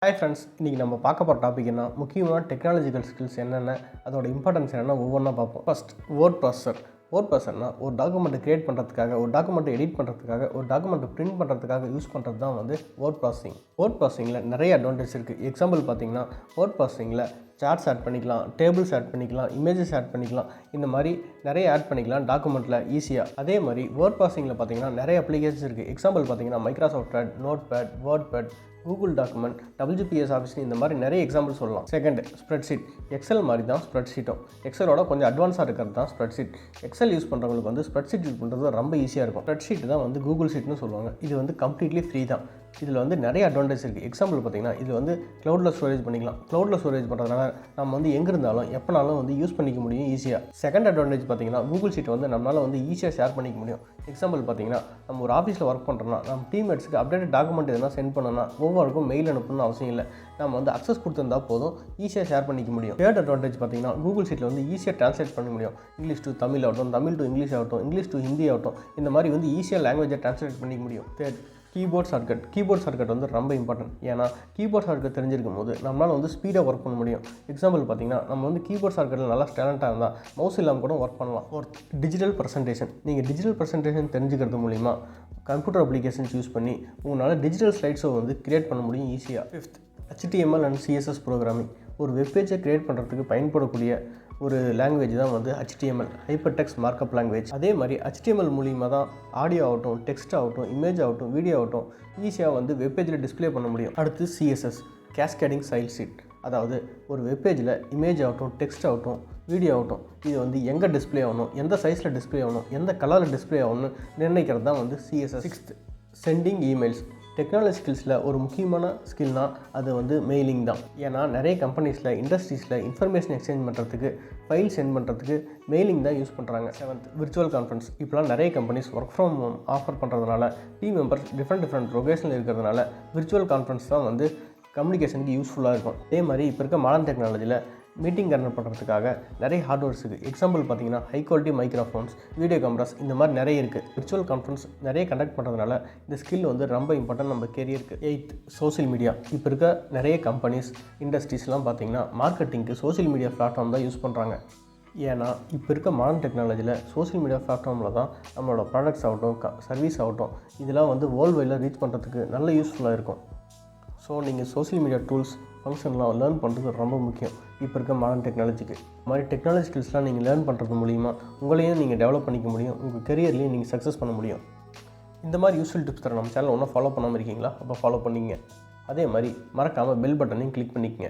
Hi friends, இன்றைக்கி நம்ம பார்க்க போகிற டாபிக் என்ன, முக்கியமான டெக்னாலஜிக்கல் ஸ்கில்ஸ் என்னென்ன, அதோட இம்பார்ட்டன்ஸ் என்னென்ன ஒவ்வொன்றா பார்ப்போம். ஃபர்ஸ்ட், வேர்ட் ப்ராசஸர்னா ஒரு டாக்குமெண்ட்டை க்ரியேட் பண்ணுறதுக்காக, ஒரு டாக்குமெண்ட்டை எடிட் பண்ணுறதுக்காக, ஒரு டாக்குமெண்ட்டை பிரிண்ட் பண்ணுறதுக்காக யூஸ் பண்ணுறது தான் வேர்ட் ப்ராசஸிங். வேர்ட் ப்ராசஸிங்கில் நிறைய அட்வான்டேஜ் இருக்குது. எக்ஸாம்பிள் பார்த்தீங்கன்னா, வேர்ட் ப்ராசஸிங்கில் சார்ட்ஸ் ஆட் பண்ணிக்கலாம், டேபிள்ஸ் ஆட் பண்ணிக்கலாம், இமேஜஸ் ஆட் பண்ணிக்கலாம், இந்த மாதிரி நிறைய ஆட் பண்ணிக்கலாம் டாக்குமெண்ட்டில் ஈஸியாக. அதே மாதிரி வேர்ட் ப்ராசஸிங்கில் பார்த்தீங்கன்னா நிறைய அப்ளிகேஷன்ஸ் இருக்குது. எக்ஸாம்பிள் பார்த்தீங்கன்னா Microsoft Word, Notepad, WordPad, Google document, WPS Office, இந்த மாதிரி நிறைய எக்ஸாம்பிள் சொல்லலாம். Second, spreadsheet. எக்ஸல் மாதிரி தான் ஸ்ப்ரெட்ஷீட்டும். எக்ஸலோட கொஞ்சம் அட்வான்ஸாக இருக்கிறது தான் ஸ்ப்ரெட்ஷீட். எக்ஸல் யூஸ் பண்ணுறவங்களுக்கு ஸ்ப்ரெட்ஷீட் யூஸ் பண்ணுறது ரொம்ப ஈஸியாக இருக்கும். ஸ்ப்ரெட்ஷீட் தான் கூகுள் ஷீட்னு சொல்லுவாங்க. இது கம்ப்ளீட்லி ஃப்ரீ தான். இதில் நிறைய அட்வான்டேஜ் இருக்குது. எக்ஸாம்பிள் பார்த்தீங்கன்னா, இது க்ளவுடில் ஸ்டோரேஜ் பண்ணிக்கலாம். க்ளவுடில் ஸ்டோரேஜ் பண்ணுறதுனால நம்ம எங்கே இருந்தாலும் எப்போனாலும் யூஸ் பண்ணிக்க முடியும் ஈஸியாக. செகண்ட் அட்வான்டேஜ் பார்த்தீங்கன்னா, கூகுள் ஷீட் நம்மளால் ஈஸியாக ஷேர் பண்ணிக்க முடியும். எக்ஸாம்பிள் பார்த்தீங்கன்னா, நம்ம ஒரு ஆஃபீஸில் ஒர்க் பண்ணுறோம்னா, நம்ம டீம்மேட்ஸ்க்கு அப்டேட்டட் டாக்குமெண்ட் எதனா சென்ட் பண்ணோன்னா ஒவ்வொருக்கும் மெயில் அனுப்பணும்னு அவசியம் இல்லை. நம்ம அக்சஸ் கொடுத்துருந்தா போதும், ஈஸியாக ஷேர் பண்ணிக்க முடியும். தேர்ட் அட்வான்டேஜ் பார்த்தீங்கன்னா, கூகுள் ஷீட்டில் ஈஸியாக ட்ரான்ஸ்லேட் பண்ண முடியும். இங்கிலீஷ் டு தமிழ் ஆகட்டும், தமிழ் டு இங்கிலீஷ் ஆகட்டும், இங்கிலீஷ் டு ஹிந்தி ஆகட்டும், இந்த மாதிரி ஈஸியாக லாங்குவேஜை ட்ரான்ஸ்லேட் பண்ணிக்க முடியும். தேர்ட், கீபோர்ட் ஷார்ட்கட் ரொம்ப இம்பார்ட்டன்ட். ஏன்னா கீபோர்ட் ஷார்ட்கட் தெரிஞ்சிருக்கும் போது நம்மளால் ஸ்பீடாக ஒர்க் பண்ண முடியும். எக்ஸாம்பிள் பார்த்தீங்கன்னா, நம்ம கீபோர்ட் ஷார்ட்கட்டில் நல்லா டேலண்ட்டாக இருந்தால் மவுஸ் இல்லாமல் கூட ஒர்க் பண்ணலாம். ஒரு டிஜிட்டல் ப்ரெசன்டேஷன். நீங்கள் டிஜிட்டல் ப்ரெசன்டேஷன் தெரிஞ்சுக்கிறது மூலிமா கம்ப்யூட்டர் அப்ளிகேஷன்ஸ் யூஸ் பண்ணி உங்களால் டிஜிட்டல் ஸ்லைட்ஸை கிரியேட் பண்ண முடியும் ஈஸியாக. Fifth, HTML and CSS programming. ஒரு வெப்பேஜை க்ரியேட் பண்ணுறதுக்கு பயன்படக்கூடிய ஒரு லாங்குவேஜ் தான் HTML, hyper text markup language. அதே மாதிரி HTML மூலிமா தான் ஆடியோ ஆகட்டும், டெக்ஸ்ட் ஆகட்டும், இமேஜ் ஆகட்டும், வீடியோ ஆகட்டும் ஈஸியாக வெப்பேஜில் டிஸ்பிளே பண்ண முடியும். அடுத்து CSS, கேஸ்கேடிங் ஸ்டைல் ஷீட். அதாவது ஒரு வெப்பேஜில் இமேஜ் ஆகட்டும், டெக்ஸ்ட் ஆகட்டும், வீடியோ ஆகட்டும், இது எங்கே டிஸ்பிளே ஆகணும், எந்த சைஸில் டிஸ்பிளே ஆகணும், எந்த கலரில் டிஸ்பிளே ஆகணும்னு நிர்ணயிக்கிறது தான் CSS. Sixth, sending emails. Technology ஸ்கில்ஸில் ஒரு முக்கியமான ஸ்கில்னால் அது மெயிலிங் தான். ஏன்னா நிறைய கம்பெனிஸில், இண்டஸ்ட்ரீஸில் இன்ஃபர்மேஷன் எக்ஸ்சேஞ்ச் பண்ணுறதுக்கு, ஃபைல் சென்ட் பண்ணுறதுக்கு மெயிலிங் தான் யூஸ் பண்ணுறாங்க. Seventh, virtual conference. இப்போலாம் நிறைய companies work from home offer பண்ணுறதுனால, டீம் மெம்பர்ஸ் டிஃப்ரெண்ட் லொகேஷனில் இருக்கிறதுனால விர்ச்சுவல் கான்ஃபரன்ஸ் தான் கம்யூனிகேஷனுக்கு யூஸ்ஃபுல்லாக இருக்கும். அதே மாதிரி இப்போ இருக்க மாடர்ன் டெக்னாலஜியில் மீட்டிங் கண்டக்ட் பண்ணுறதுக்காக நிறைய ஹார்ட்வேர்ஸ் இருக்குது. எக்ஸாம்பிள் பார்த்தீங்கன்னா, high quality microphones, video cameras, இந்த மாதிரி நிறைய இருக்குது. விர்ச்சுவல் கான்ஃபரன்ஸ் நிறைய கண்டக்ட் பண்ணுறதுனால இந்த ஸ்கில் ரொம்ப இம்பார்ட்டன்ட் நம்ம கேரியருக்கு. Eighth, social media. இப்போ இருக்க நிறைய கம்பெனிஸ், இண்டஸ்ட்ரீஸ்லாம் பார்த்தீங்கன்னா மார்க்கெட்டிங்க்கு சோஷியல் மீடியா பிளாட்ஃபார்ம் தான் யூஸ் பண்ணுறாங்க. ஏன்னா இப்போ இருக்க மாடர்ன் டெக்னாலஜியில் சோஷியல் மீடியா பிளாட்ஃபார்மில் தான் நம்மளோட ப்ராடக்ட்ஸ் ஆகட்டும், சர்வீஸ் ஆகட்டும், இதெல்லாம் வேர்ல்டு வைடில் ரீச் பண்ணுறதுக்கு நல்ல யூஸ்ஃபுல்லாக இருக்கும். ஸோ நீங்கள் சோஷியல் மீடியா டூல்ஸ், ஃபங்க்ஷன்லாம் லேர்ன் பண்ணுறது ரொம்ப முக்கியம் இப்போ இருக்க மாடர்ன் டெக்னாலஜிக்கு. இந்த மாதிரி டெக்னாலஜி ஸ்கில்ஸ்லாம் நீங்கள் லேர்ன் பண்ணுறது மூலிமா உங்களையும் நீங்கள் டெவலப் பண்ணிக்க முடியும், உங்கள் கெரியர்லேயும் நீங்கள் சக்ஸஸ் பண்ண முடியும். இந்த மாதிரி யூஸ்ஃபுல் டிப்ஸ் தர நம்ம சேனல் ஒன்றும் ஃபாலோ பண்ணாமல் இருக்கீங்களா? அப்போ ஃபாலோ பண்ணிங்க. அதே மாதிரி மறக்காமல் பெல் பட்டனையும் கிளிக் பண்ணிக்கங்க.